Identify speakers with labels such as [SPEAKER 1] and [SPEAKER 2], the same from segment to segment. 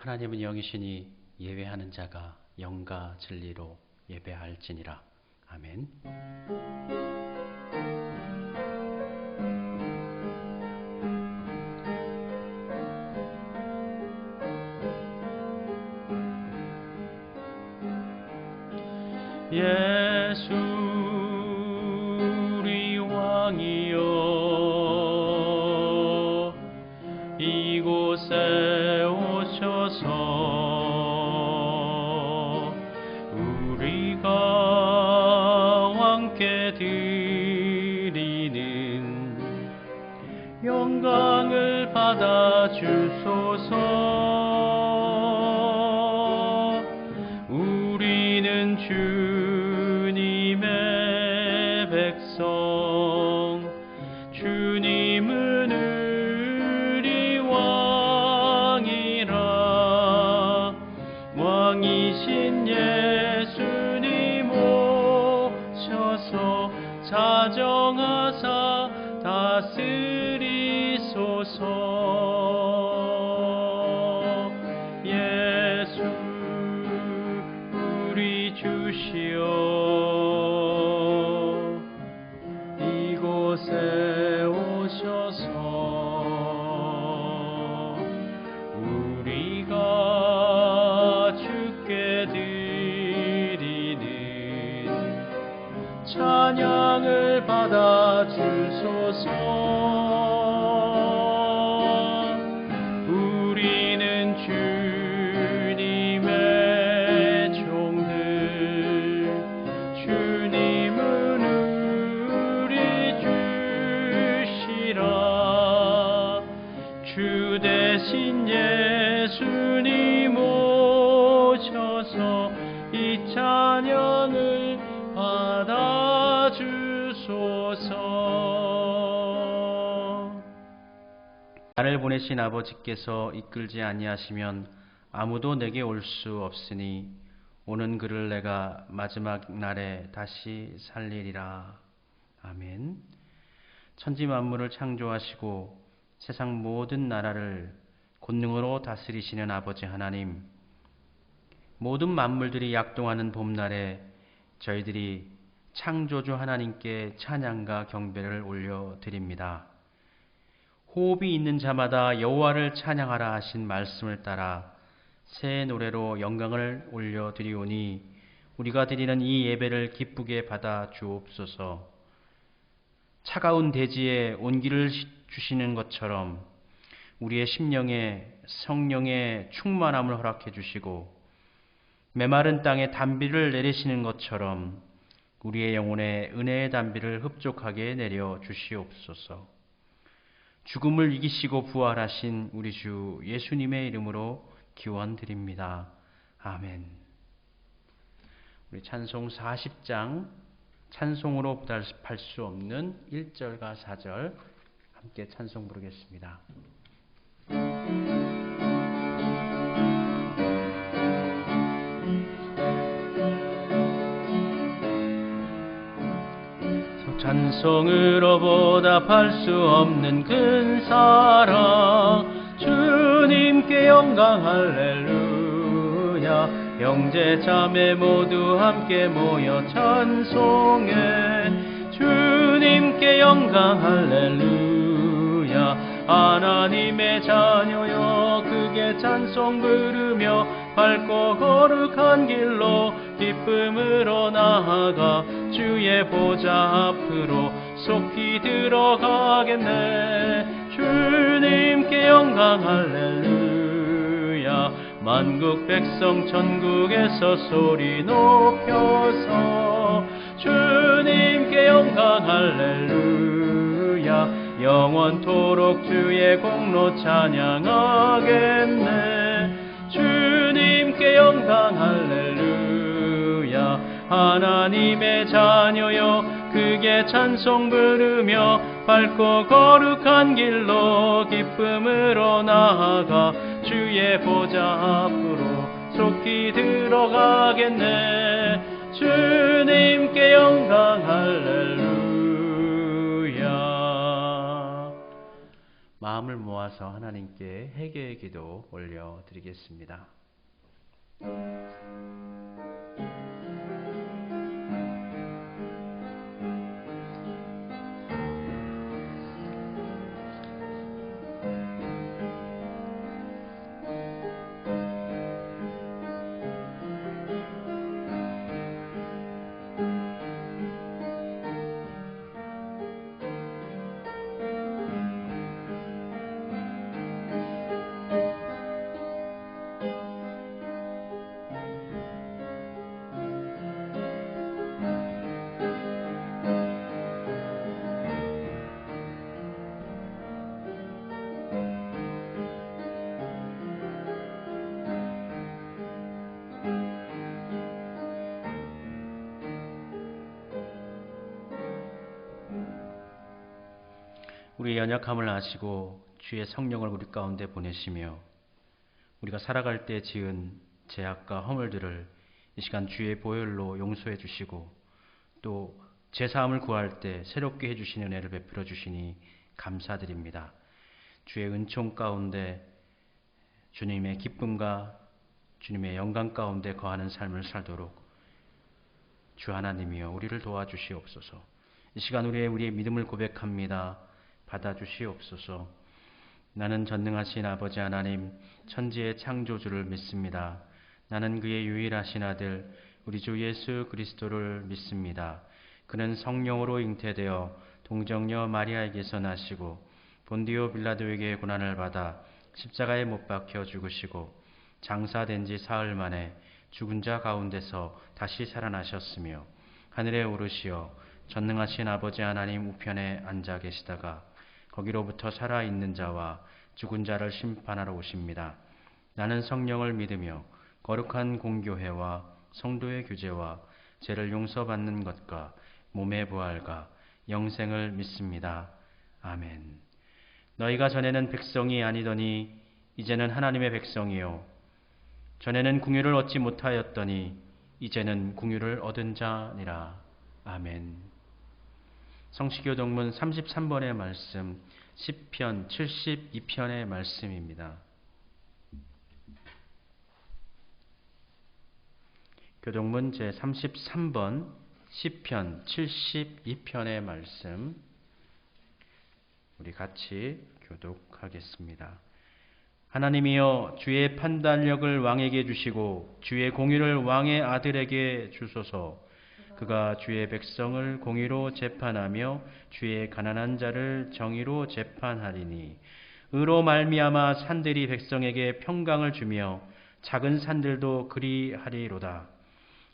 [SPEAKER 1] 하나님은 영이시니 예배하는 자가 영과 진리로 예배할지니라. 아멘. 예수 우리 왕이여, 이곳에 오셔서 우리가 왕께 드리는 영광을 받아 주소서. 우리는 주님의 백성, 주님은 우리 왕이라. 왕이신 예수님 오셔서 자정하사 다스리소서. 예수 우리 주시여, 이곳에 오셔서 우리가 주께 드리는 찬양을 받아 주소서. 우리는 주님의 종들, 주님은 우리 주시라. 주 대신 예수님 오셔서 이 찬양을 받아 주소서. 나를 보내신 아버지께서 이끌지 아니하시면 아무도 내게 올 수 없으니 오는 그를 내가 마지막 날에 다시 살리리라. 아멘. 천지 만물을 창조하시고 세상 모든 나라를 권능으로 다스리시는 아버지 하나님, 모든 만물들이 약동하는 봄날에 저희들이 창조주 하나님께 찬양과 경배를 올려드립니다. 호흡이 있는 자마다 여호와를 찬양하라 하신 말씀을 따라 새 노래로 영광을 올려드리오니 우리가 드리는 이 예배를 기쁘게 받아 주옵소서. 차가운 대지에 온기를 주시는 것처럼 우리의 심령에 성령의 충만함을 허락해 주시고, 메마른 땅에 단비를 내리시는 것처럼 우리의 영혼에 은혜의 단비를 흡족하게 내려 주시옵소서. 죽음을 이기시고 부활하신 우리 주 예수님의 이름으로 기원드립니다. 아멘. 우리 찬송 40장 찬송으로 보답할 수 없는 1절과 4절 함께 찬송 부르겠습니다. 찬송으로 보답할 수 없는 큰 사랑, 주님께 영광 할렐루야. 형제 자매 모두 함께 모여 찬송해. 주님께 영광 할렐루야. 하나님의 자녀여 크게 찬송 부르며 밝고 거룩한 길로 기쁨으로 나아가 주의 보좌 앞으로 속히 들어가겠네. 주님께 영광 할렐루야. 만국 백성 천국에서 소리 높여서 주님께 영광 할렐루야. 영원토록 주의 공로 찬양하겠네. 주님께 영광 할렐루야. 하나님의 자녀여 크게 찬송 부르며 밝고 거룩한 길로 기쁨으로 나아가 주의 보좌 앞으로 속히 들어가겠네. 주님께 영광 할렐루야. 마음을 모아서 하나님께 회개의 기도 올려드리겠습니다. 우리의 연약함을 아시고 주의 성령을 우리 가운데 보내시며 우리가 살아갈 때 지은 죄악과 허물들을 이 시간 주의 보혈로 용서해 주시고 또 제사함을 구할 때 새롭게 해주시는 은혜를 베풀어 주시니 감사드립니다. 주의 은총 가운데 주님의 기쁨과 주님의 영광 가운데 거하는 삶을 살도록 주 하나님이여 우리를 도와주시옵소서. 이 시간 우리의 믿음을 고백합니다. 받아주시옵소서. 나는 전능하신 아버지 하나님 천지의 창조주를 믿습니다. 나는 그의 유일하신 아들 우리 주 예수 그리스도를 믿습니다. 그는 성령으로 잉태되어 동정녀 마리아에게서 나시고 본디오 빌라도에게 고난을 받아 십자가에 못 박혀 죽으시고 장사된 지 사흘 만에 죽은 자 가운데서 다시 살아나셨으며 하늘에 오르시어 전능하신 아버지 하나님 우편에 앉아 계시다가 거기로부터 살아있는 자와 죽은 자를 심판하러 오십니다. 나는 성령을 믿으며 거룩한 공교회와 성도의 규제와 죄를 용서받는 것과 몸의 부활과 영생을 믿습니다. 아멘. 너희가 전에는 백성이 아니더니 이제는 하나님의 백성이요 전에는 궁유를 얻지 못하였더니 이제는 궁유를 얻은 자니라. 아멘. 성시교동문 33번의 말씀, 시편 72편의 말씀입니다. 교동문 제33번, 시편 72편의 말씀, 우리 같이 교독하겠습니다. 하나님이여 주의 판단력을 왕에게 주시고 주의 공의를 왕의 아들에게 주소서. 그가 주의 백성을 공의로 재판하며 주의 가난한 자를 정의로 재판하리니 의로 말미암아 산들이 백성에게 평강을 주며 작은 산들도 그리하리로다.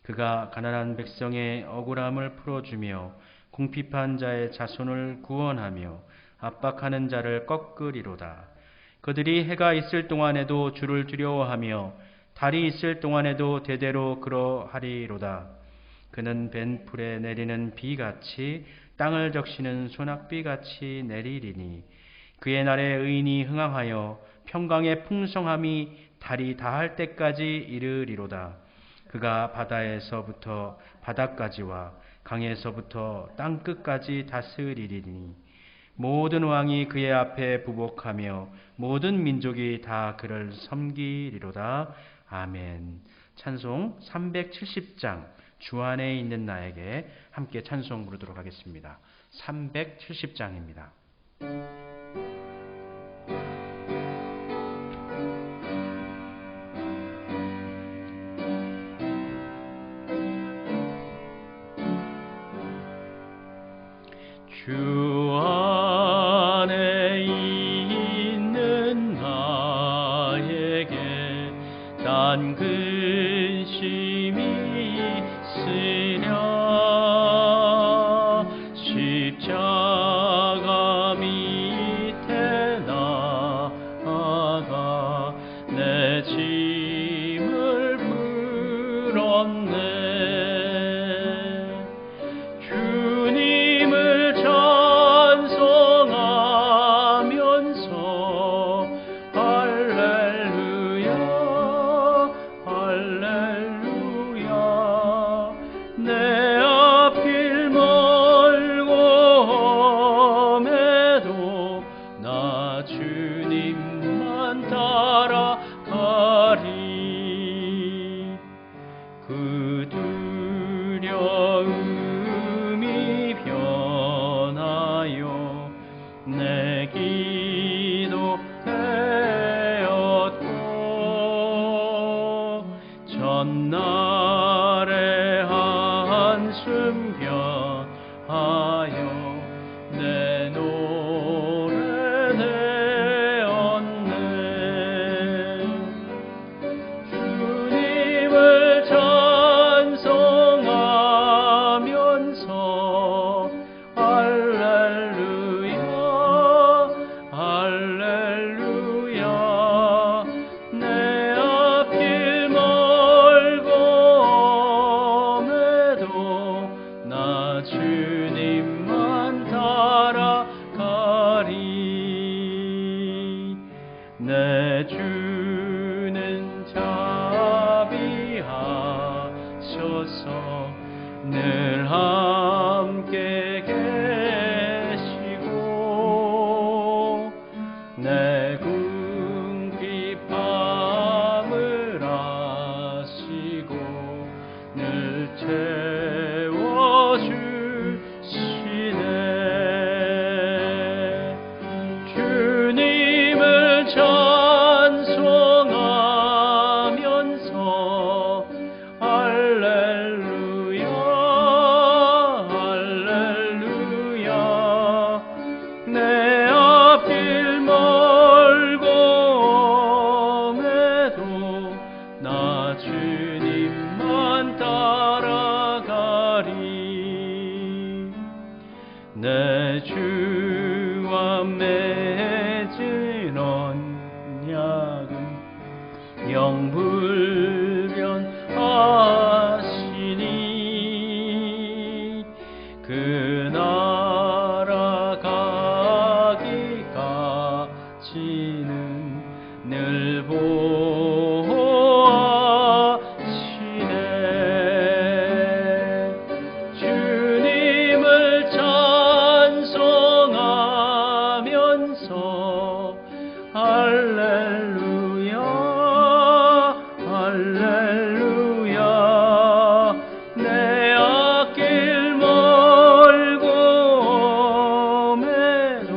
[SPEAKER 1] 그가 가난한 백성의 억울함을 풀어주며 궁핍한 자의 자손을 구원하며 압박하는 자를 꺾으리로다. 그들이 해가 있을 동안에도 주를 두려워하며 달이 있을 동안에도 대대로 그러하리로다. 그는 벤풀에 내리는 비같이 땅을 적시는 소낙비같이 내리리니 그의 날에 의인이 흥황하여 평강의 풍성함이 달이 다할 때까지 이르리로다. 그가 바다에서부터 바다까지와 강에서부터 땅끝까지 다스리리니 모든 왕이 그의 앞에 부복하며 모든 민족이 다 그를 섬기리로다. 아멘. 찬송 370장 주 안에 있는 나에게 함께 찬송 부르도록 하겠습니다. 370장입니다. 주 안에 있는 나에게 난 근심이 십자가 밑에 나아가 내 짐을 풀었네. 주님을 찬송하면서 할렐루야 할렐루야. 내 앞길 멀고 험해도 나 주 따라가리. 그 두려움이 변하여 내 기도 되었고 전날의 한숨 변하여 내 노래 되었네. 주님을 찬송하면서 할렐루야 할렐루야. 내 앞길 멀고 험해도 나 주님만 따라가리. 내 주는 자비하셔서 늘 함께 계시고 내 궁핍함을 아시고 늘 채워주시네. 주님을 찬송하면서 할렐루야 할렐루야. 내 앞길 멀고 험해도 나 주님만 따라가리. 내 주와 맺은 언약은 영불변하시니 그 나라 가기까지는 늘 보호하시네. 주님을 찬송하면서 할렐루야 할렐루야. 내 앞길 멀고 험해도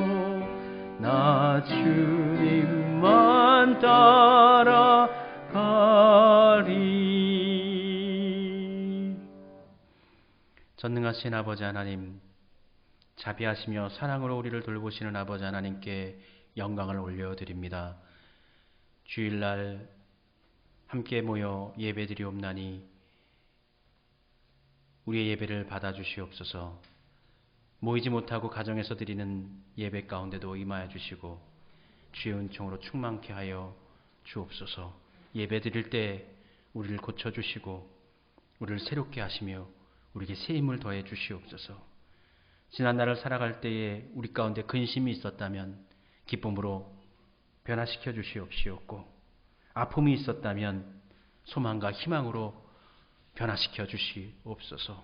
[SPEAKER 1] 나 주님만 따라가리. 전능하신 아버지 하나님, 자비하시며 사랑으로 우리를 돌보시는 아버지 하나님께 영광을 올려드립니다. 주일날 함께 모여 예배드리옵나니 우리의 예배를 받아주시옵소서. 모이지 못하고 가정에서 드리는 예배 가운데도 임하여 주시고 주의 은총으로 충만케 하여 주옵소서. 예배 드릴 때 우리를 고쳐주시고 우리를 새롭게 하시며 우리에게 새 힘을 더해 주시옵소서. 지난 날을 살아갈 때에 우리 가운데 근심이 있었다면 기쁨으로 변화시켜 주시옵시옵고, 아픔이 있었다면 소망과 희망으로 변화시켜 주시옵소서.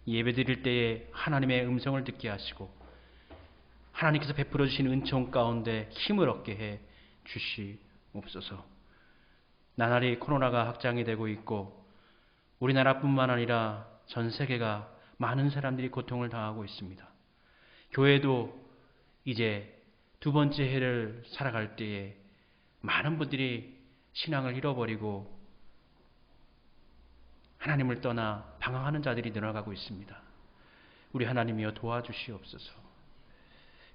[SPEAKER 1] 예배 드릴 때에 하나님의 음성을 듣게 하시고 하나님께서 베풀어 주신 은총 가운데 힘을 얻게 해 주시옵소서. 나날이 코로나가 확장이 되고 있고 우리나라뿐만 아니라 전 세계가 많은 사람들이 고통을 당하고 있습니다. 교회도 이제 두 번째 해를 살아갈 때에 많은 분들이 신앙을 잃어버리고 하나님을 떠나 방황하는 자들이 늘어나고 있습니다. 우리 하나님이여 도와주시옵소서.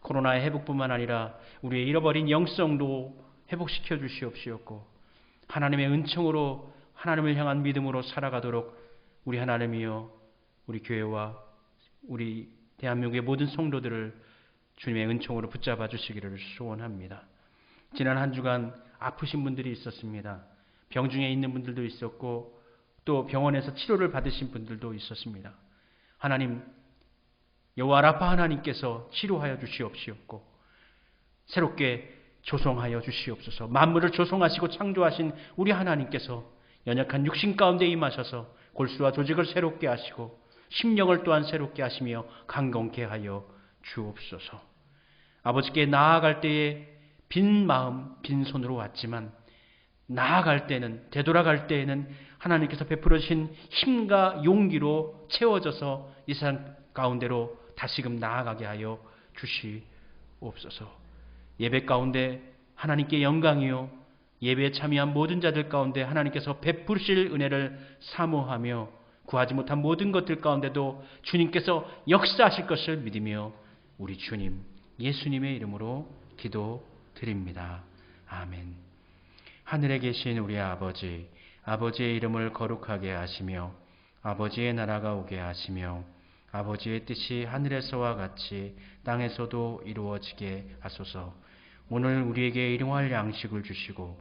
[SPEAKER 1] 코로나의 회복뿐만 아니라 우리의 잃어버린 영성도 회복시켜 주시옵시옵고 하나님의 은총으로 하나님을 향한 믿음으로 살아가도록 우리 하나님이여 우리 교회와 우리 대한민국의 모든 성도들을 주님의 은총으로 붙잡아 주시기를 소원합니다. 지난 한 주간 아프신 분들이 있었습니다. 병중에 있는 분들도 있었고 또 병원에서 치료를 받으신 분들도 있었습니다. 하나님, 여호와 라파 하나님께서 치료하여 주시옵시옵고 새롭게 조성하여 주시옵소서. 만물을 조성하시고 창조하신 우리 하나님께서 연약한 육신 가운데 임하셔서 골수와 조직을 새롭게 하시고 심령을 또한 새롭게 하시며 강건케 하여 주옵소서. 아버지께 나아갈 때에 빈 마음, 빈손으로 왔지만 나아갈 때는, 되돌아갈 때에는 하나님께서 베풀어 주신 힘과 용기로 채워져서 이 세상 가운데로 다시금 나아가게 하여 주시옵소서. 예배 가운데 하나님께 영광이요, 예배에 참여한 모든 자들 가운데 하나님께서 베푸실 은혜를 사모하며 구하지 못한 모든 것들 가운데도 주님께서 역사하실 것을 믿으며 우리 주님 예수님의 이름으로 기도드립니다. 아멘. 하늘에 계신 우리 아버지, 아버지의 이름을 거룩하게 하시며 아버지의 나라가 오게 하시며 아버지의 뜻이 하늘에서와 같이 땅에서도 이루어지게 하소서. 오늘 우리에게 일용할 양식을 주시고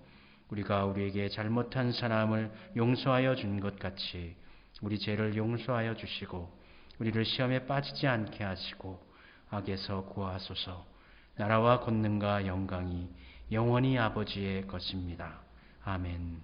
[SPEAKER 1] 우리가 우리에게 잘못한 사람을 용서하여 준 것 같이 우리 죄를 용서하여 주시고 우리를 시험에 빠지지 않게 하시고 악에서 구하소서. 나라와 권능과 영광이 영원히 아버지의 것입니다. 아멘.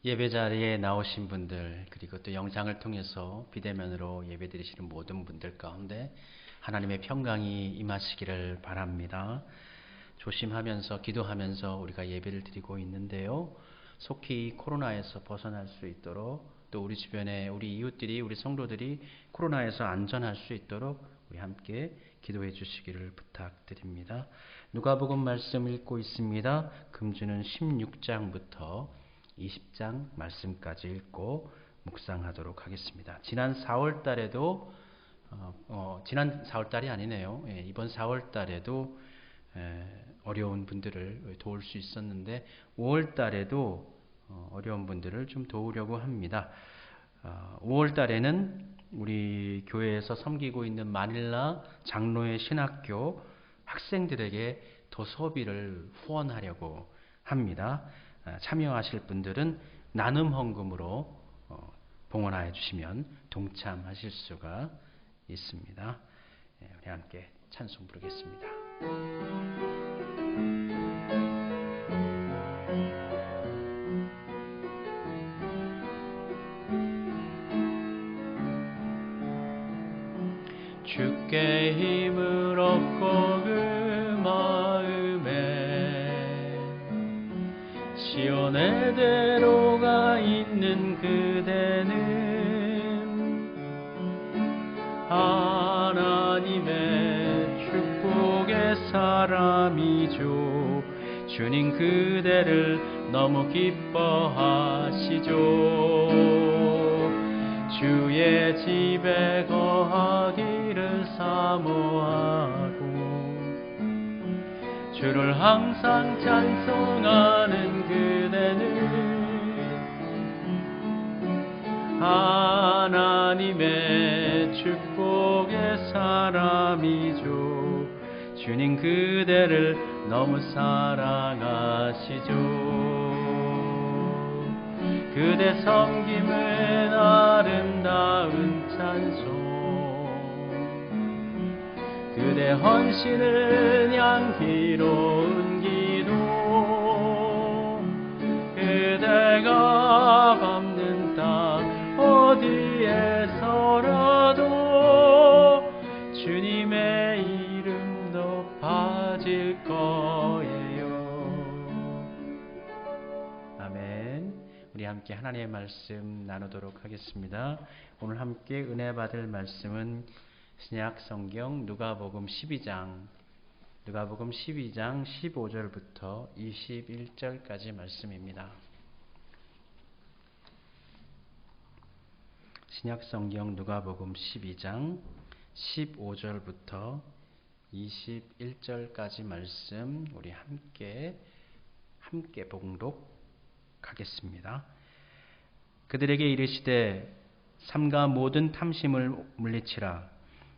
[SPEAKER 1] 예배 자리에 나오신 분들, 그리고 또 영상을 통해서 비대면으로 예배 드리시는 모든 분들 가운데 하나님의 평강이 임하시기를 바랍니다. 조심하면서 기도하면서 우리가 예배를 드리고 있는데요. 속히 코로나에서 벗어날 수 있도록, 또 우리 주변에 우리 이웃들이, 우리 성도들이 코로나에서 안전할 수 있도록 우리 함께 기도해 주시기를 부탁드립니다. 누가복음 말씀 읽고 있습니다. 금주는 16장부터 20장 말씀까지 읽고 묵상하도록 하겠습니다. 지난 4월 달에도 지난 4월 달이 아니네요. 이번 4월 달에도 어려운 분들을 도울 수 있었는데 5월 달에도 어려운 분들을 좀 도우려고 합니다. 5월 달에는 우리 교회에서 섬기고 있는 마닐라 장로의 신학교 학생들에게 더 소비를 후원하려고 합니다. 참여하실 분들은 나눔 헌금으로 봉헌하여 주시면 동참하실 수가 있습니다. 우리 함께 찬송 부르겠습니다. 주께 힘을 얻고 그 마음에 시온의 대로가 있는 그대는 하나님의 축복의 사람이죠. 주님 그대를 너무 기뻐하시죠. 주의 집에 거하기를 사모하고 주를 항상 찬송하는 그대는 하나님의 축복의 사람이죠. 주님 그대를 너무 사랑하시죠. 그대 섬김은 아름다운 찬송, 그대 헌신은 향기로운 기도, 그대가 밟는 땅 어디에서라도 주님의 이름 높아질 거예요. 아멘. 우리 함께 하나님의 말씀 나누도록 하겠습니다. 오늘 함께 은혜 받을 말씀은 신약 성경 누가복음 12장 15절부터 21절까지 말씀입니다. 신약 성경 누가복음 12장 15절부터 21절까지 말씀 우리 함께 봉독하겠습니다. 그들에게 이르시되 삼가 모든 탐심을 물리치라.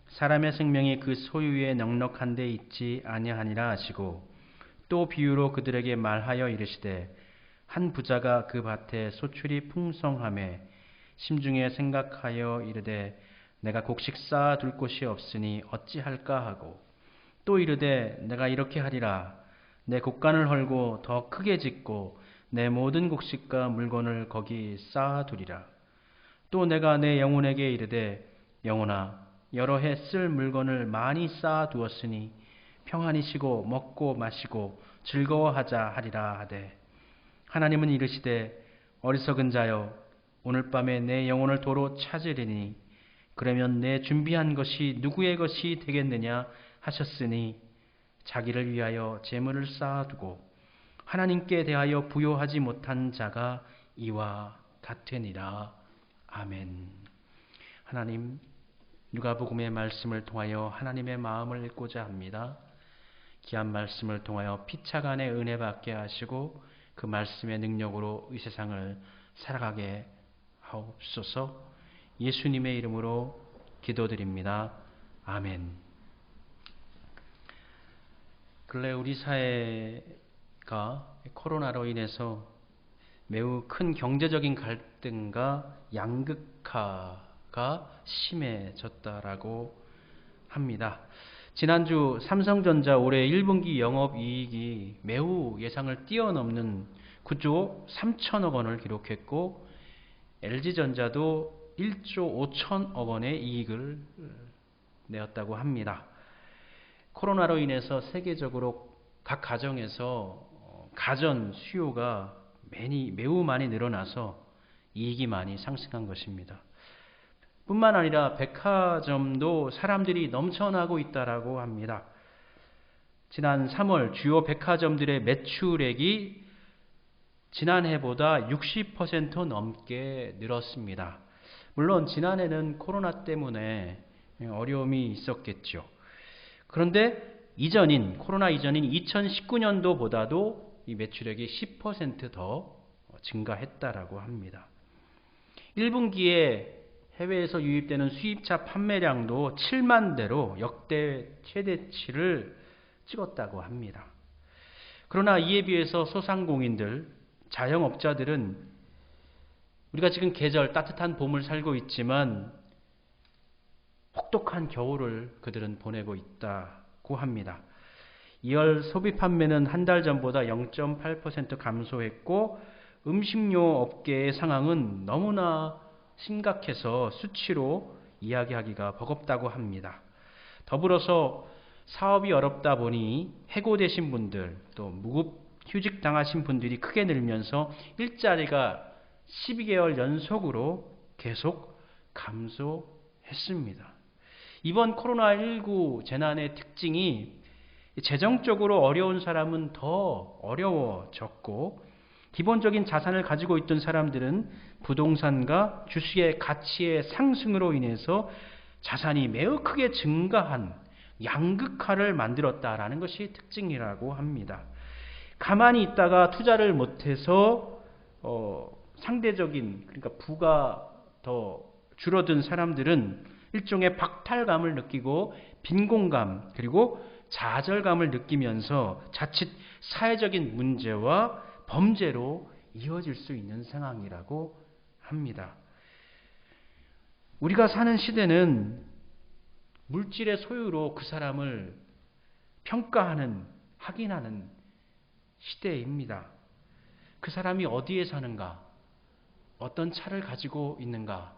[SPEAKER 1] 사람의 생명이 그 소유에 넉넉한 데 있지 아니하니라 하시고 또 비유로 그들에게 말하여 이르시되 한 부자가 그 밭에 소출이 풍성함에 심중에 생각하여 이르되 내가 곡식 쌓아 둘 곳이 없으니 어찌할까 하고 또 이르되 내가 이렇게 하리라 내 곡간을 헐고 더 크게 짓고 내 모든 곡식과 물건을 거기 쌓아 두리라. 또 내가 내 영혼에게 이르되 영혼아 여러 해 쓸 물건을 많이 쌓아 두었으니 평안히 쉬고 먹고 마시고 즐거워하자 하리라 하되 하나님은 이르시되 어리석은 자여 오늘 밤에 내 영혼을 도로 찾으리니 그러면 내 준비한 것이 누구의 것이 되겠느냐 하셨으니 자기를 위하여 재물을 쌓아두고 하나님께 대하여 부요하지 못한 자가 이와 같으니라. 아멘. 하나님, 누가복음의 말씀을 통하여 하나님의 마음을 읽고자 합니다. 귀한 말씀을 통하여 피차간의 은혜 받게 하시고 그 말씀의 능력으로 이 세상을 살아가게 하옵소서. 예수님의 이름으로 기도드립니다. 아멘. 근래 우리 사회가 코로나로 인해서 매우 큰 경제적인 갈등과 양극화가 심해졌다라고 합니다. 지난주 삼성전자 올해 1분기 영업이익이 매우 예상을 뛰어넘는 9조 3천억 원을 기록했고 LG전자도 1조 5천억 원의 이익을 내었다고 합니다. 코로나로 인해서 세계적으로 각 가정에서 가전 수요가 매우 많이 늘어나서 이익이 많이 상승한 것입니다. 뿐만 아니라 백화점도 사람들이 넘쳐나고 있다라고 합니다. 지난 3월 주요 백화점들의 매출액이 지난해보다 60% 넘게 늘었습니다. 물론 지난해는 코로나 때문에 어려움이 있었겠죠. 그런데 코로나 이전인 2019년도보다도 이 매출액이 10% 더 증가했다라고 합니다. 1분기에 해외에서 유입되는 수입차 판매량도 7만 대로 역대 최대치를 찍었다고 합니다. 그러나 이에 비해서 소상공인들, 자영업자들은 우리가 지금 계절 따뜻한 봄을 살고 있지만 혹독한 겨울을 그들은 보내고 있다고 합니다. 2월 소비 판매는 한 달 전보다 0.8% 감소했고 음식료 업계의 상황은 너무나 심각해서 수치로 이야기하기가 버겁다고 합니다. 더불어서 사업이 어렵다 보니 해고되신 분들, 또 무급휴직 당하신 분들이 크게 늘면서 일자리가 12개월 연속으로 계속 감소했습니다. 이번 코로나19 재난의 특징이 재정적으로 어려운 사람은 더 어려워졌고 기본적인 자산을 가지고 있던 사람들은 부동산과 주식의 가치의 상승으로 인해서 자산이 매우 크게 증가한 양극화를 만들었다라는 것이 특징이라고 합니다. 가만히 있다가 투자를 못해서 상대적인 그러니까 부가 더 줄어든 사람들은 일종의 박탈감을 느끼고 빈곤감 그리고 좌절감을 느끼면서 자칫 사회적인 문제와 범죄로 이어질 수 있는 상황이라고 합니다. 우리가 사는 시대는 물질의 소유로 그 사람을 평가하는, 확인하는 시대입니다. 그 사람이 어디에 사는가, 어떤 차를 가지고 있는가,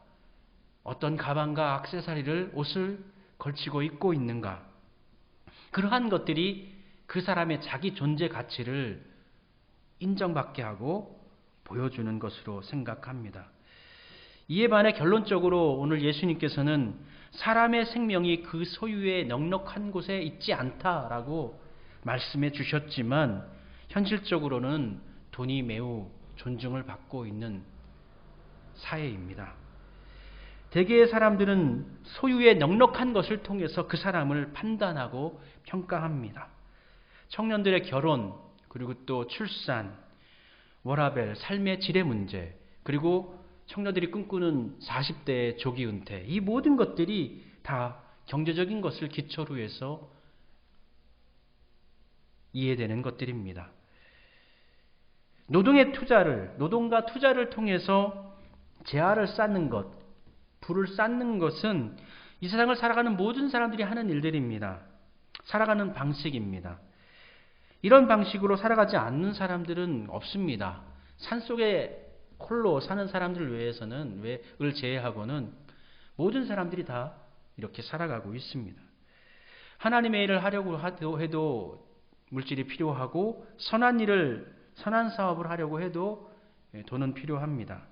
[SPEAKER 1] 어떤 가방과 액세서리를 옷을 걸치고 입고 있는가, 그러한 것들이 그 사람의 자기 존재 가치를 인정받게 하고 보여주는 것으로 생각합니다. 이에 반해 결론적으로 오늘 예수님께서는 사람의 생명이 그 소유의 넉넉한 곳에 있지 않다라고 말씀해 주셨지만 현실적으로는 돈이 매우 존중을 받고 있는 사회입니다. 대개의 사람들은 소유의 넉넉한 것을 통해서 그 사람을 판단하고 평가합니다. 청년들의 결혼, 그리고 또 출산, 워라밸, 삶의 질의 문제, 그리고 청년들이 꿈꾸는 40대의 조기 은퇴, 이 모든 것들이 다 경제적인 것을 기초로 해서 이해되는 것들입니다. 노동과 투자를 통해서 재화를 쌓는 것, 부를 쌓는 것은 이 세상을 살아가는 모든 사람들이 하는 일들입니다. 살아가는 방식입니다. 이런 방식으로 살아가지 않는 사람들은 없습니다. 산속에 홀로 사는 사람들 을 제외하고는 모든 사람들이 다 이렇게 살아가고 있습니다. 하나님의 일을 하려고 해도 물질이 필요하고 선한 사업을 하려고 해도 돈은 필요합니다.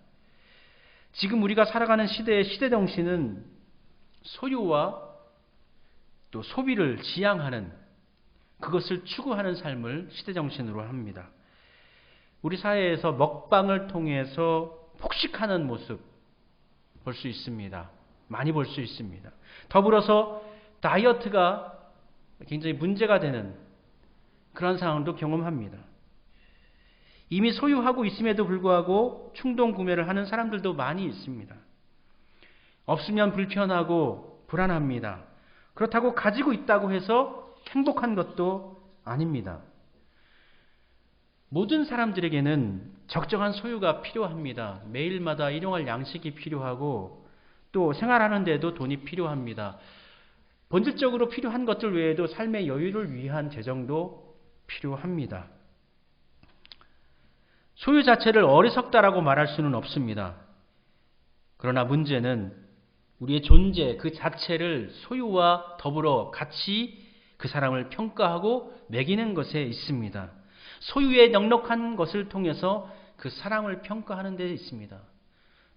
[SPEAKER 1] 지금 우리가 살아가는 시대의 시대정신은 소유와 또 소비를 지향하는, 그것을 추구하는 삶을 시대정신으로 합니다. 우리 사회에서 먹방을 통해서 폭식하는 모습 볼 수 있습니다. 많이 볼 수 있습니다. 더불어서 다이어트가 굉장히 문제가 되는 그런 상황도 경험합니다. 이미 소유하고 있음에도 불구하고 충동 구매를 하는 사람들도 많이 있습니다. 없으면 불편하고 불안합니다. 그렇다고 가지고 있다고 해서 행복한 것도 아닙니다. 모든 사람들에게는 적정한 소유가 필요합니다. 매일마다 일용할 양식이 필요하고 또 생활하는 데도 돈이 필요합니다. 본질적으로 필요한 것들 외에도 삶의 여유를 위한 재정도 필요합니다. 소유 자체를 어리석다라고 말할 수는 없습니다. 그러나 문제는 우리의 존재 그 자체를 소유와 더불어 같이 그 사람을 평가하고 매기는 것에 있습니다. 소유에 넉넉한 것을 통해서 그 사람을 평가하는 데 있습니다.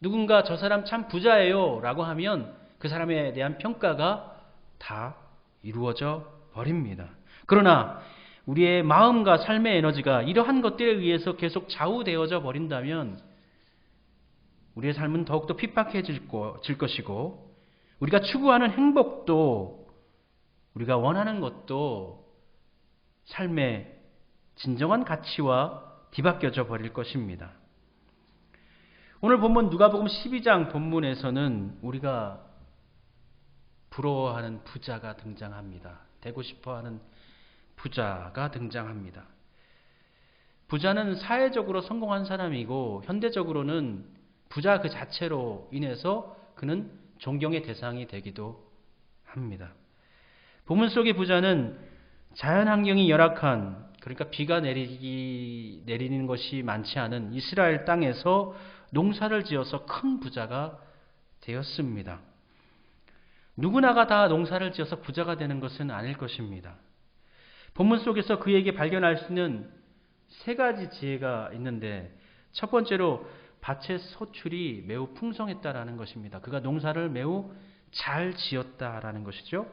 [SPEAKER 1] 누군가 저 사람 참 부자예요 라고 하면 그 사람에 대한 평가가 다 이루어져 버립니다. 그러나 우리의 마음과 삶의 에너지가 이러한 것들에 의해서 계속 좌우되어져 버린다면 우리의 삶은 더욱더 핍박해질 것이고 우리가 추구하는 행복도 우리가 원하는 것도 삶의 진정한 가치와 뒤바뀌어져 버릴 것입니다. 오늘 본문 누가복음 12장 본문에서는 우리가 부러워하는 부자가 등장합니다. 되고 싶어하는 부자가 등장합니다. 부자는 사회적으로 성공한 사람이고 현대적으로는 부자 그 자체로 인해서 그는 존경의 대상이 되기도 합니다. 본문 속의 부자는 자연환경이 열악한, 그러니까 비가 내리는 것이 많지 않은 이스라엘 땅에서 농사를 지어서 큰 부자가 되었습니다. 누구나가 다 농사를 지어서 부자가 되는 것은 아닐 것입니다. 본문 속에서 그에게 발견할 수 있는 세 가지 지혜가 있는데 첫 번째로 밭의 소출이 매우 풍성했다라는 것입니다. 그가 농사를 매우 잘 지었다라는 것이죠.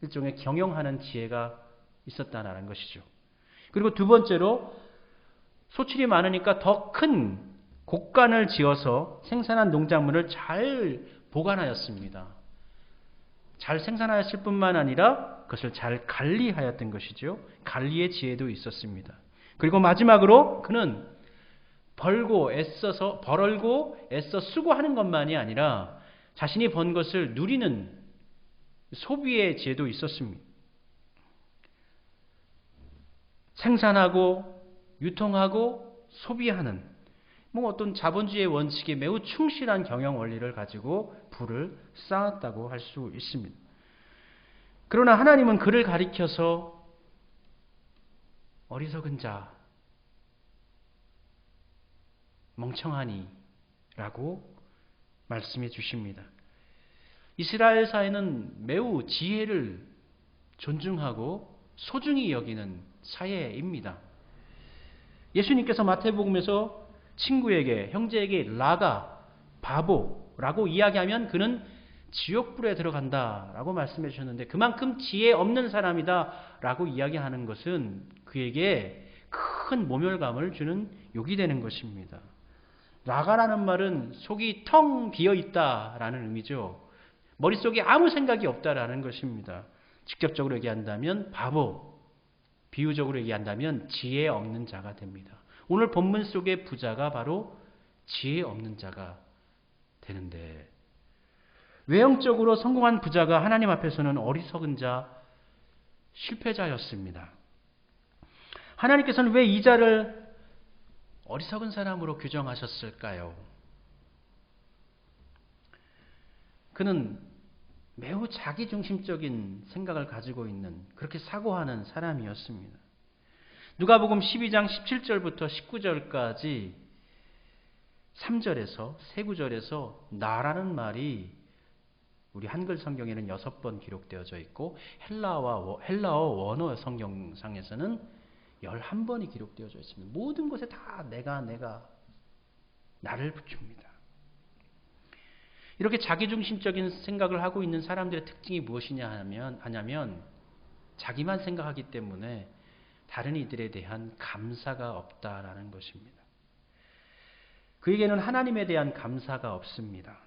[SPEAKER 1] 일종의 경영하는 지혜가 있었다라는 것이죠. 그리고 두 번째로 소출이 많으니까 더 큰 곡간을 지어서 생산한 농작물을 잘 보관하였습니다. 잘 생산하였을 뿐만 아니라 그것을 잘 관리하였던 것이죠. 관리의 지혜도 있었습니다. 그리고 마지막으로 그는 벌고 애써 수고하는 것만이 아니라 자신이 번 것을 누리는 소비의 지혜도 있었습니다. 생산하고 유통하고 소비하는 어떤 자본주의의 원칙에 매우 충실한 경영 원리를 가지고 부를 쌓았다고 할 수 있습니다. 그러나 하나님은 그를 가리켜서 어리석은 자, 멍청하니 라고 말씀해 주십니다. 이스라엘 사회는 매우 지혜를 존중하고 소중히 여기는 사회입니다. 예수님께서 마태복음에서 친구에게, 형제에게 라가, 바보라고 이야기하면 그는 지옥불에 들어간다라고 말씀해 주셨는데 그만큼 지혜 없는 사람이다 라고 이야기하는 것은 그에게 큰 모멸감을 주는 욕이 되는 것입니다. 라가라는 말은 속이 텅 비어있다라는 의미죠. 머릿속에 아무 생각이 없다라는 것입니다. 직접적으로 얘기한다면 바보, 비유적으로 얘기한다면 지혜 없는 자가 됩니다. 오늘 본문 속의 부자가 바로 지혜 없는 자가 되는데 외형적으로 성공한 부자가 하나님 앞에서는 어리석은 자, 실패자였습니다. 하나님께서는 왜 이 자를 어리석은 사람으로 규정하셨을까요? 그는 매우 자기중심적인 생각을 가지고 있는, 그렇게 사고하는 사람이었습니다. 누가복음 12장 17절부터 19절까지 3절에서 세 구절에서 나라는 말이 우리 한글 성경에는 6번 기록되어져 있고 헬라어 원어 성경상에서는 11번이 기록되어져 있습니다. 모든 곳에 다 내가 나를 붙입니다. 이렇게 자기중심적인 생각을 하고 있는 사람들의 특징이 무엇이냐 하냐면 자기만 생각하기 때문에 다른 이들에 대한 감사가 없다라는 것입니다. 그에게는 하나님에 대한 감사가 없습니다.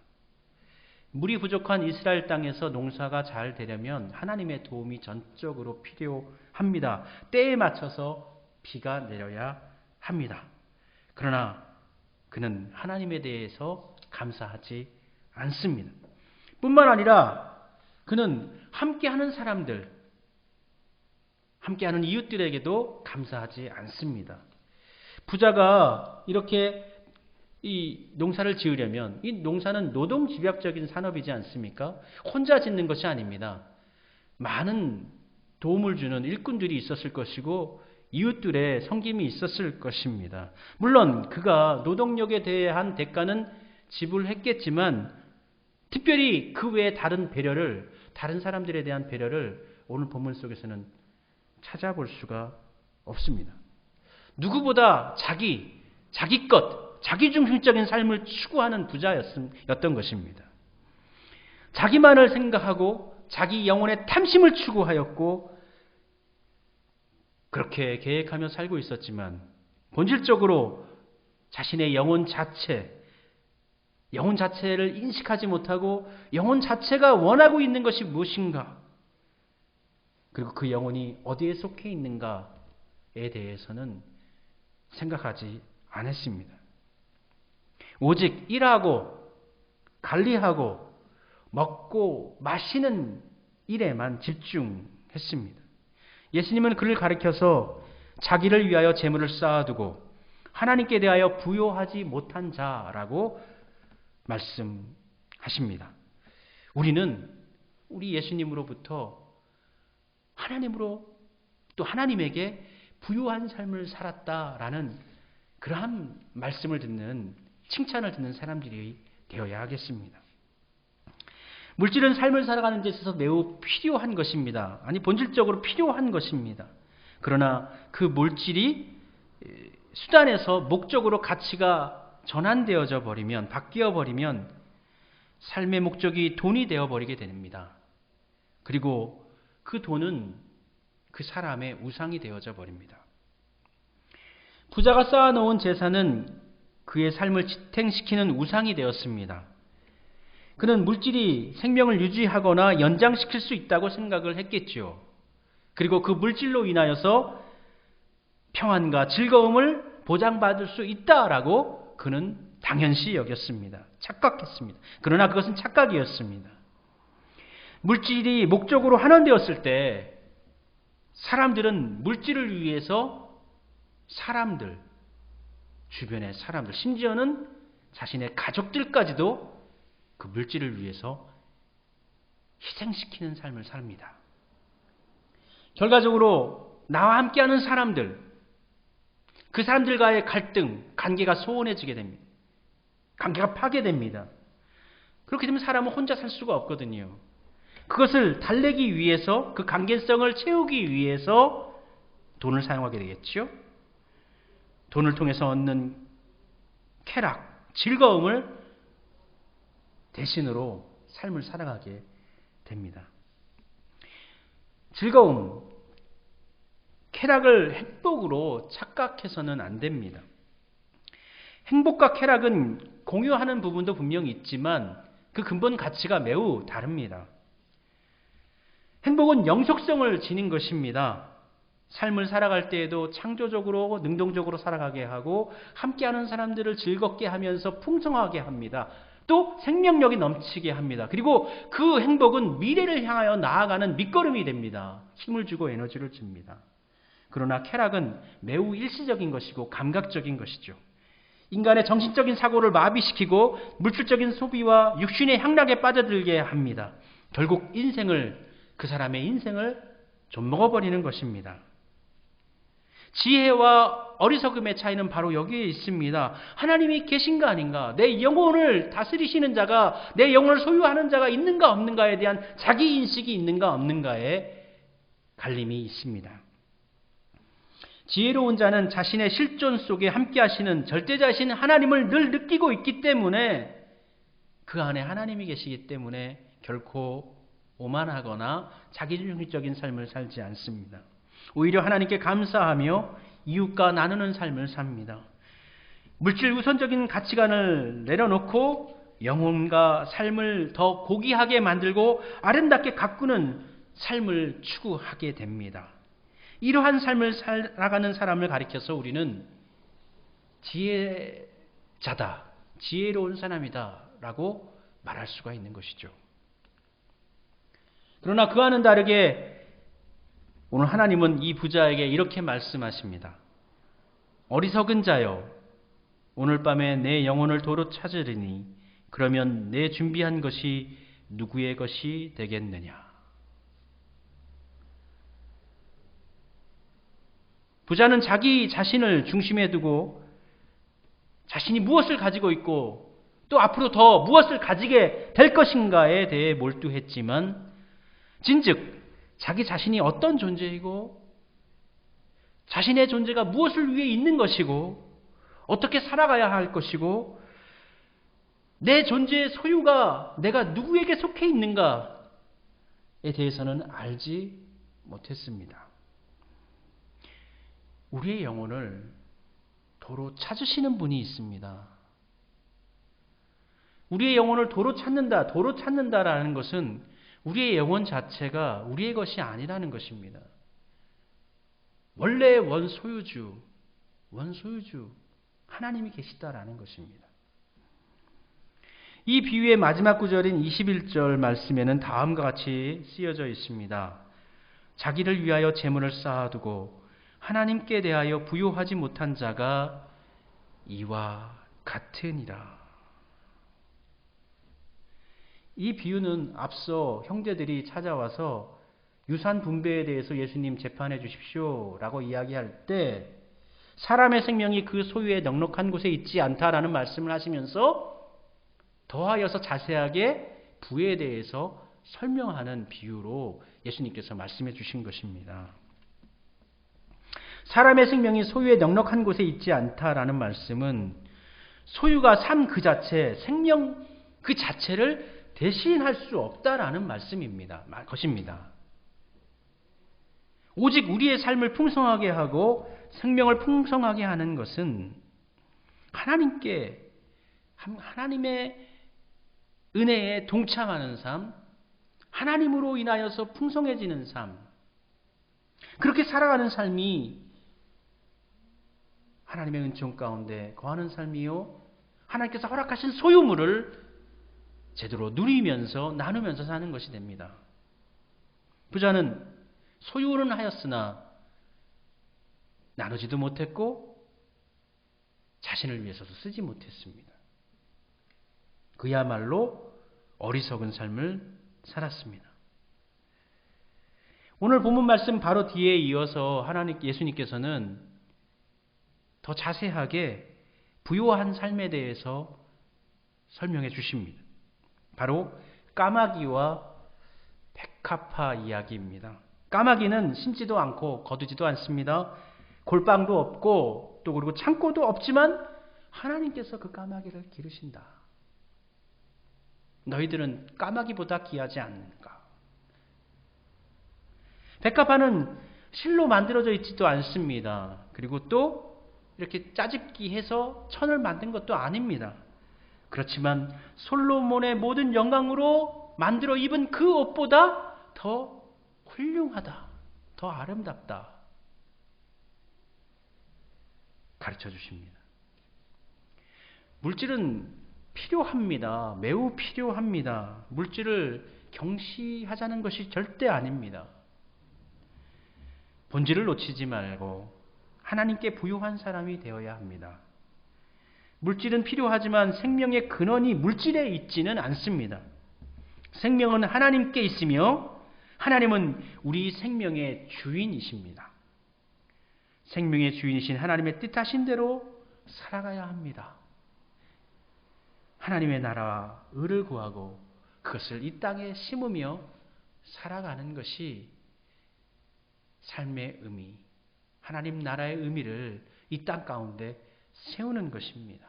[SPEAKER 1] 물이 부족한 이스라엘 땅에서 농사가 잘 되려면 하나님의 도움이 전적으로 필요합니다. 때에 맞춰서 비가 내려야 합니다. 그러나 그는 하나님에 대해서 감사하지 않습니다. 뿐만 아니라 그는 함께하는 사람들, 함께하는 이웃들에게도 감사하지 않습니다. 부자가 이렇게 이 농사를 지으려면, 이 농사는 노동집약적인 산업이지 않습니까? 혼자 짓는 것이 아닙니다. 많은 도움을 주는 일꾼들이 있었을 것이고 이웃들의 섬김이 있었을 것입니다. 물론 그가 노동력에 대한 대가는 지불했겠지만 특별히 그 외에 다른 사람들에 대한 배려를 오늘 본문 속에서는 찾아볼 수가 없습니다. 누구보다 자기 것, 자기중심적인 삶을 추구하는 부자였던 것입니다. 자기만을 생각하고 자기 영혼의 탐심을 추구하였고 그렇게 계획하며 살고 있었지만 본질적으로 자신의 영혼 자체를 인식하지 못하고 영혼 자체가 원하고 있는 것이 무엇인가, 그리고 그 영혼이 어디에 속해 있는가에 대해서는 생각하지 않았습니다. 오직 일하고 관리하고 먹고 마시는 일에만 집중했습니다. 예수님은 그를 가리켜서 자기를 위하여 재물을 쌓아두고 하나님께 대하여 부요하지 못한 자라고 말씀하십니다. 우리는 우리 예수님으로부터 하나님으로 또 하나님에게 부요한 삶을 살았다라는 그러한 말씀을 듣는, 칭찬을 듣는 사람들이 되어야 하겠습니다. 물질은 삶을 살아가는 데 있어서 매우 필요한 것입니다. 아니, 본질적으로 필요한 것입니다. 그러나 그 물질이 수단에서 목적으로 가치가 전환되어져 버리면, 바뀌어 버리면 삶의 목적이 돈이 되어 버리게 됩니다. 그리고 그 돈은 그 사람의 우상이 되어져 버립니다. 부자가 쌓아놓은 재산은 그의 삶을 지탱시키는 우상이 되었습니다. 그는 물질이 생명을 유지하거나 연장시킬 수 있다고 생각을 했겠지요. 그리고 그 물질로 인하여서 평안과 즐거움을 보장받을 수 있다라고 그는 당연시 여겼습니다. 착각했습니다. 그러나 그것은 착각이었습니다. 물질이 목적으로 환원되었을 때 사람들은 물질을 위해서 주변의 사람들, 심지어는 자신의 가족들까지도 그 물질을 위해서 희생시키는 삶을 삽니다. 결과적으로 나와 함께하는 사람들, 그 사람들과의 갈등, 관계가 소원해지게 됩니다. 관계가 파괴됩니다. 그렇게 되면 사람은 혼자 살 수가 없거든요. 그것을 달래기 위해서, 그 관계성을 채우기 위해서 돈을 사용하게 되겠죠. 돈을 통해서 얻는 쾌락, 즐거움을 대신으로 삶을 살아가게 됩니다. 즐거움, 쾌락을 행복으로 착각해서는 안 됩니다. 행복과 쾌락은 공유하는 부분도 분명히 있지만 그 근본 가치가 매우 다릅니다. 행복은 영속성을 지닌 것입니다. 삶을 살아갈 때에도 창조적으로, 능동적으로 살아가게 하고 함께하는 사람들을 즐겁게 하면서 풍성하게 합니다. 또 생명력이 넘치게 합니다. 그리고 그 행복은 미래를 향하여 나아가는 밑거름이 됩니다. 힘을 주고 에너지를 줍니다. 그러나 쾌락은 매우 일시적인 것이고 감각적인 것이죠. 인간의 정신적인 사고를 마비시키고 물질적인 소비와 육신의 향락에 빠져들게 합니다. 결국 그 사람의 인생을 좀 먹어버리는 것입니다. 지혜와 어리석음의 차이는 바로 여기에 있습니다. 하나님이 계신가 아닌가, 내 영혼을 다스리시는 자가, 내 영혼을 소유하는 자가 있는가 없는가에 대한 자기 인식이 있는가 없는가에 갈림이 있습니다. 지혜로운 자는 자신의 실존 속에 함께 하시는 절대자신 하나님을 늘 느끼고 있기 때문에, 그 안에 하나님이 계시기 때문에 결코 오만하거나 자기중심적인 삶을 살지 않습니다. 오히려 하나님께 감사하며 이웃과 나누는 삶을 삽니다. 물질 우선적인 가치관을 내려놓고 영혼과 삶을 더 고귀하게 만들고 아름답게 가꾸는 삶을 추구하게 됩니다. 이러한 삶을 살아가는 사람을 가리켜서 우리는 지혜자다, 지혜로운 사람이다 라고 말할 수가 있는 것이죠. 그러나 그와는 다르게 오늘 하나님은 이 부자에게 이렇게 말씀하십니다. 어리석은 자여, 오늘 밤에 내 영혼을 도로 찾으리니 그러면 내 준비한 것이 누구의 것이 되겠느냐. 부자는 자기 자신을 중심에 두고 자신이 무엇을 가지고 있고 또 앞으로 더 무엇을 가지게 될 것인가에 대해 몰두했지만, 진즉 자기 자신이 어떤 존재이고 자신의 존재가 무엇을 위해 있는 것이고 어떻게 살아가야 할 것이고 내 존재의 소유가 내가 누구에게 속해 있는가에 대해서는 알지 못했습니다. 우리의 영혼을 도로 찾으시는 분이 있습니다. 우리의 영혼을 도로 찾는다라는 것은 우리의 영혼 자체가 우리의 것이 아니라는 것입니다. 원래 원소유주 하나님이 계시다라는 것입니다. 이 비유의 마지막 구절인 21절 말씀에는 다음과 같이 쓰여져 있습니다. 자기를 위하여 재물을 쌓아두고 하나님께 대하여 부요하지 못한 자가 이와 같으니라. 이 비유는 앞서 형제들이 찾아와서 유산 분배에 대해서 예수님 재판해 주십시오 라고 이야기할 때 사람의 생명이 그 소유의 넉넉한 곳에 있지 않다라는 말씀을 하시면서 더하여서 자세하게 부에 대해서 설명하는 비유로 예수님께서 말씀해 주신 것입니다. 사람의 생명이 소유의 넉넉한 곳에 있지 않다라는 말씀은 소유가 삶 그 자체, 생명 그 자체를 대신할 수 없다라는 것입니다. 오직 우리의 삶을 풍성하게 하고 생명을 풍성하게 하는 것은 하나님의 은혜에 동참하는 삶, 하나님으로 인하여서 풍성해지는 삶, 그렇게 살아가는 삶이 하나님의 은총 가운데 거하는 삶이요, 하나님께서 허락하신 소유물을 제대로 누리면서 나누면서 사는 것이 됩니다. 부자는 소유는 하였으나 나누지도 못했고 자신을 위해서도 쓰지 못했습니다. 그야말로 어리석은 삶을 살았습니다. 오늘 본문 말씀 바로 뒤에 이어서 예수님께서는 더 자세하게 부요한 삶에 대해서 설명해 주십니다. 바로 까마귀와 백합화 이야기입니다. 까마귀는 신지도 않고 거두지도 않습니다. 골방도 없고 또 그리고 창고도 없지만 하나님께서 그 까마귀를 기르신다. 너희들은 까마귀보다 귀하지 않는가. 백합화는 실로 만들어져 있지도 않습니다. 그리고 또 이렇게 짜집기 해서 천을 만든 것도 아닙니다. 그렇지만 솔로몬의 모든 영광으로 만들어 입은 그 옷보다 더 훌륭하다, 더 아름답다 가르쳐 주십니다. 물질은 필요합니다. 매우 필요합니다. 물질을 경시하자는 것이 절대 아닙니다. 본질을 놓치지 말고 하나님께 부요한 사람이 되어야 합니다. 물질은 필요하지만 생명의 근원이 물질에 있지는 않습니다. 생명은 하나님께 있으며 하나님은 우리 생명의 주인이십니다. 생명의 주인이신 하나님의 뜻하신 대로 살아가야 합니다. 하나님의 나라와 의를 구하고 그것을 이 땅에 심으며 살아가는 것이 삶의 의미, 하나님 나라의 의미를 이 땅 가운데 세우는 것입니다.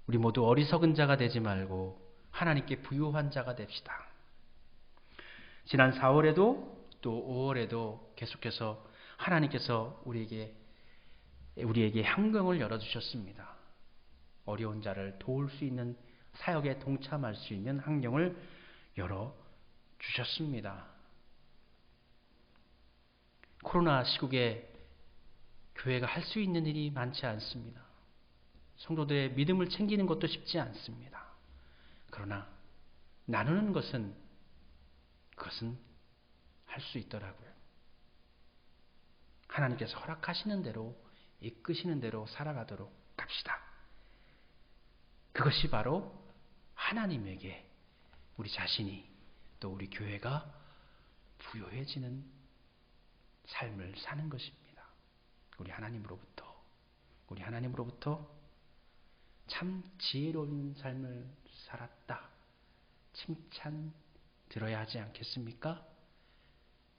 [SPEAKER 1] 우리 모두 어리석은 자가 되지 말고 하나님께 부요한 자가 됩시다. 지난 4월에도 또 5월에도 계속해서 하나님께서 우리에게 향경을 열어주셨습니다. 어려운 자를 도울 수 있는 사역에 동참할 수 있는 환경을 열어주셨습니다. 코로나 시국에 교회가 할 수 있는 일이 많지 않습니다. 성도들의 믿음을 챙기는 것도 쉽지 않습니다. 그러나 나누는 그것은 할 수 있더라고요. 하나님께서 허락하시는 대로 이끄시는 대로 살아가도록 합시다. 그것이 바로 하나님에게 우리 자신이 또 우리 교회가 부요해지는 삶을 사는 것입니다. 우리 하나님으로부터 참 지혜로운 삶을 살았다. 칭찬 들어야 하지 않겠습니까?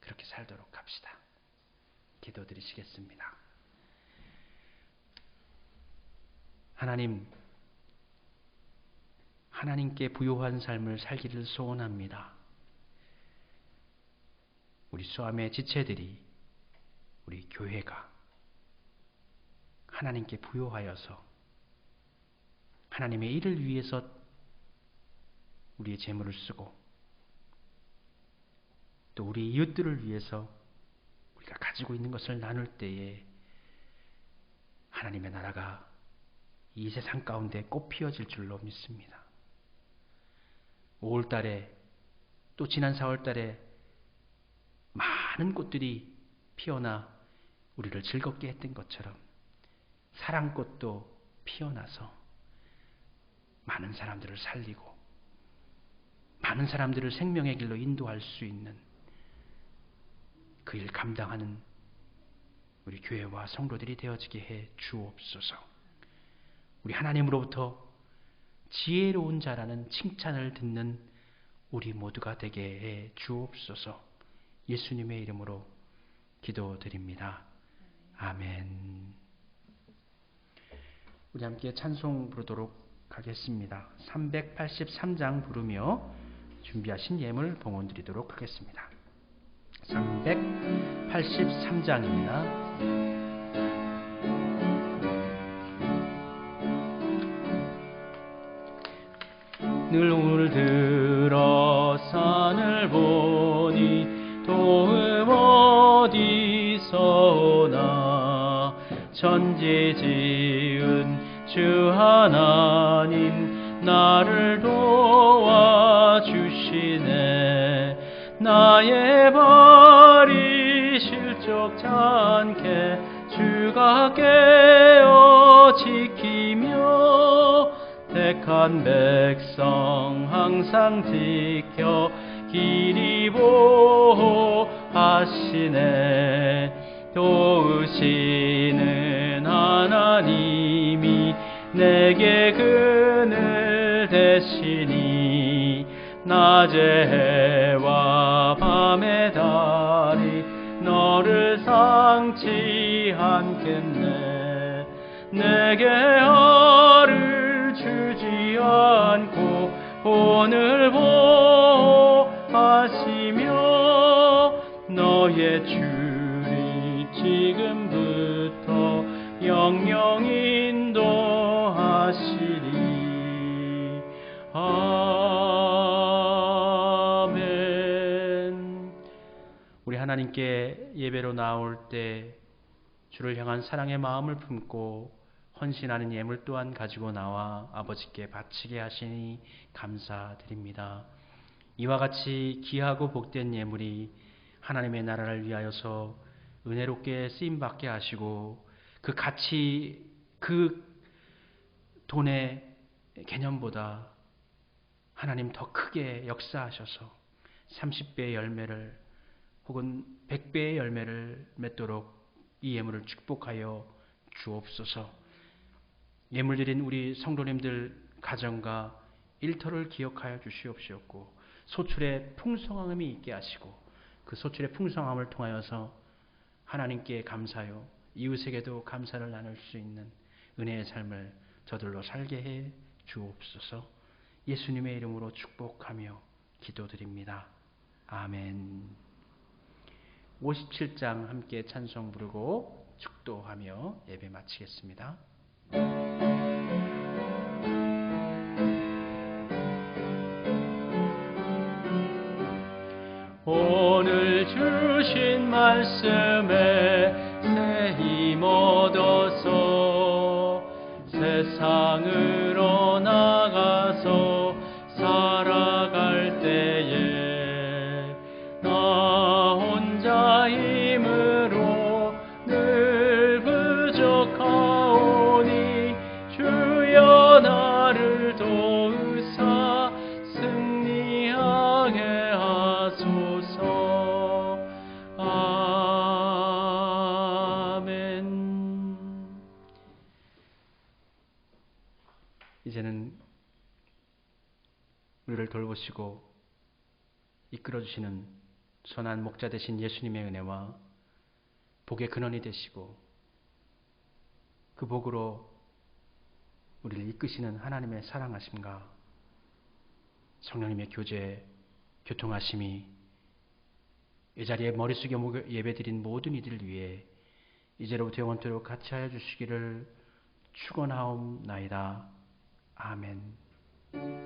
[SPEAKER 1] 그렇게 살도록 합시다. 기도드리시겠습니다. 하나님께 부요한 삶을 살기를 소원합니다. 우리 수암의 지체들이, 우리 교회가 하나님께 부요하여서 하나님의 일을 위해서 우리의 재물을 쓰고 또 우리 이웃들을 위해서 우리가 가지고 있는 것을 나눌 때에 하나님의 나라가 이 세상 가운데 꽃 피어질 줄로 믿습니다. 5월달에 또 지난 4월달에 많은 꽃들이 피어나 우리를 즐겁게 했던 것처럼 사랑꽃도 피어나서 많은 사람들을 살리고 많은 사람들을 생명의 길로 인도할 수 있는 그 일 감당하는 우리 교회와 성도들이 되어지게 해 주옵소서. 우리 하나님으로부터 지혜로운 자라는 칭찬을 듣는 우리 모두가 되게 해 주옵소서. 예수님의 이름으로 기도드립니다. 아멘. 우리 함께 찬송 부르도록 하겠습니다. 383장 부르며 준비하신 예물 봉헌 드리도록 하겠습니다. 383장입니다. 늘 울들어 산을 보니 도움 어디서 오나 천지 지은 주 하나님 나를 도와주시네. 나의 발이 실족치 않게 주가 깨어 지키며 택한 백성 항상 지켜 길이 보호하시네. 도우시는 하나님이 내게 그늘 되시니 낮의 해와 밤의 달이 너를 상치 않겠네. 내게 알을 주지 않고 오늘 보호하시며 너의 줄이 지금부터 영영 인도하시리. 아멘. 우리 하나님께 예배로 나올 때 주를 향한 사랑의 마음을 품고 헌신하는 예물 또한 가지고 나와 아버지께 바치게 하시니 감사드립니다. 이와 같이 귀하고 복된 예물이 하나님의 나라를 위하여서 은혜롭게 쓰임받게 하시고 그 가치, 그 돈의 개념보다 하나님 더 크게 역사하셔서 30배의 열매를 혹은 100배의 열매를 맺도록 이 예물을 축복하여 주옵소서. 예물 드린 우리 성도님들 가정과 일터를 기억하여 주시옵시옵고 소출의 풍성함이 있게 하시고 그 소출의 풍성함을 통하여서 하나님께 감사하여 이웃에게도 감사를 나눌 수 있는 은혜의 삶을 저들로 살게 해 주옵소서. 예수님의 이름으로 축복하며 기도드립니다. 아멘. 57장 함께 찬송 부르고 축도하며 예배 마치겠습니다. 오늘 주신 말씀에 새 힘 얻어서 세상으로 나가서 살아갈 때에 나 혼자 힘으로 늘 부족하오니 주여 나를 도우사 승리하게 하소서. 아멘. 이제는 우리를 돌보시고 이끌어주시는 선한 목자 되신 예수님의 은혜와 복의 근원이 되시고 그 복으로 우리를 이끄시는 하나님의 사랑하심과 성령님의 교제, 교통하심이 이 자리에 머리 숙여 예배드린 모든 이들을 위해 이제로부터 영원토록 같이 하여 주시기를 축원하옵나이다. 아멘.